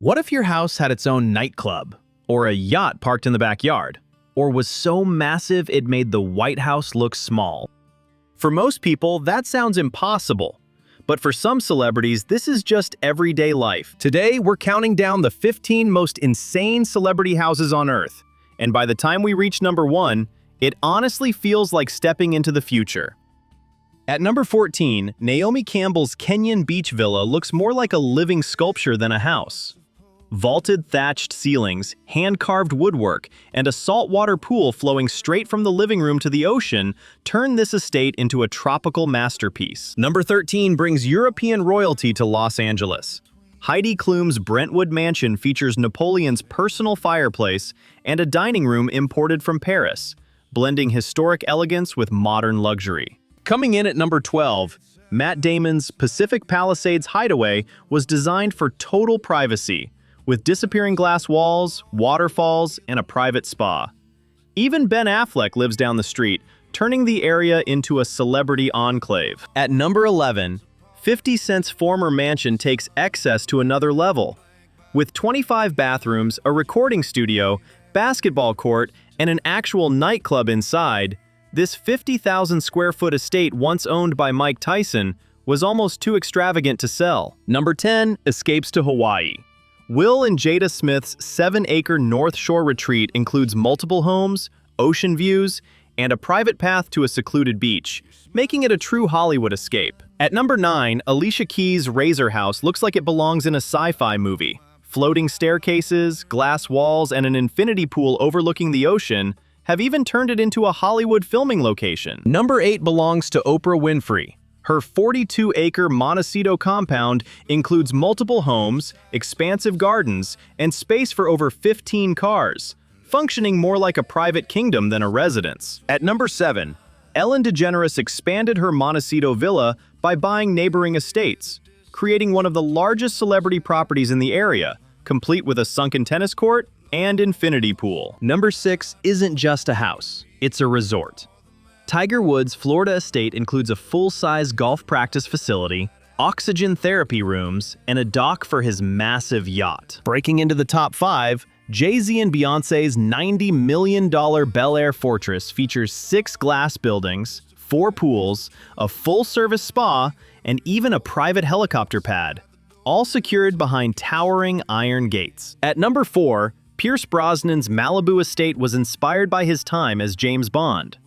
What if your house had its own nightclub, or a yacht parked in the backyard, or was so massive it made the White House look small? For most people, that sounds impossible. But for some celebrities, this is just everyday life. Today, we're counting down the 15 most insane celebrity houses on Earth. And by the time we reach number 1, it honestly feels like stepping into the future. At number 14, Naomi Campbell's Kenyan beach villa looks more like a living sculpture than a house. Vaulted thatched ceilings, hand-carved woodwork, and a saltwater pool flowing straight from the living room to the ocean turn this estate into a tropical masterpiece. Number 13 brings European royalty to Los Angeles. Heidi Klum's Brentwood mansion features Napoleon's personal fireplace and a dining room imported from Paris, blending historic elegance with modern luxury. Coming in at number 12, Matt Damon's Pacific Palisades Hideaway was designed for total privacy, with disappearing glass walls, waterfalls, and a private spa. Even Ben Affleck lives down the street, turning the area into a celebrity enclave. At number 11, 50 Cent's former mansion takes excess to another level. With 25 bathrooms, a recording studio, basketball court, and an actual nightclub inside, this 50,000 square foot estate once owned by Mike Tyson was almost too extravagant to sell. Number 10 escapes to Hawaii. Will and Jada Smith's 7-acre North Shore retreat includes multiple homes, ocean views, and a private path to a secluded beach, making it a true Hollywood escape. At number 9, Alicia Keys' Razor House looks like it belongs in a sci-fi movie. Floating staircases, glass walls, and an infinity pool overlooking the ocean have even turned it into a Hollywood filming location. Number 8 belongs to Oprah Winfrey. Her 42-acre Montecito compound includes multiple homes, expansive gardens, and space for over 15 cars, functioning more like a private kingdom than a residence. At number 7, Ellen DeGeneres expanded her Montecito villa by buying neighboring estates, creating one of the largest celebrity properties in the area, complete with a sunken tennis court and infinity pool. Number 6 isn't just a house, it's a resort. Tiger Woods' Florida estate includes a full-size golf practice facility, oxygen therapy rooms, and a dock for his massive yacht. Breaking into the top 5, Jay-Z and Beyoncé's $90 million Bel Air fortress features 6 glass buildings, 4 pools, a full-service spa, and even a private helicopter pad, all secured behind towering iron gates. At number 4, Pierce Brosnan's Malibu estate was inspired by his time as James Bond.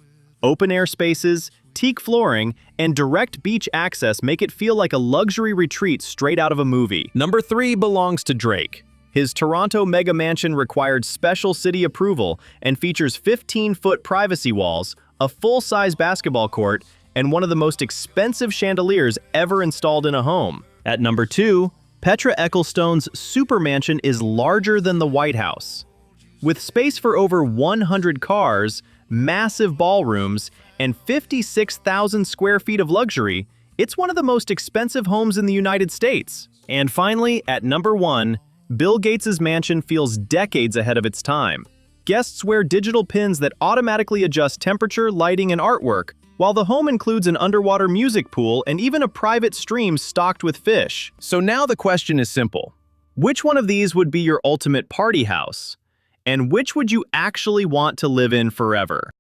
Open-air spaces, teak flooring, and direct beach access make it feel like a luxury retreat straight out of a movie. Number 3 belongs to Drake. His Toronto mega mansion required special city approval and features 15-foot privacy walls, a full-size basketball court, and one of the most expensive chandeliers ever installed in a home. At number 2, Petra Ecclestone's super mansion is larger than the White House. With space for over 100 cars, massive ballrooms, and 56,000 square feet of luxury, it's one of the most expensive homes in the United States. And finally, at number 1, Bill Gates' mansion feels decades ahead of its time. Guests wear digital pins that automatically adjust temperature, lighting, and artwork, while the home includes an underwater music pool and even a private stream stocked with fish. So now the question is simple. Which one of these would be your ultimate party house? And which would you actually want to live in forever?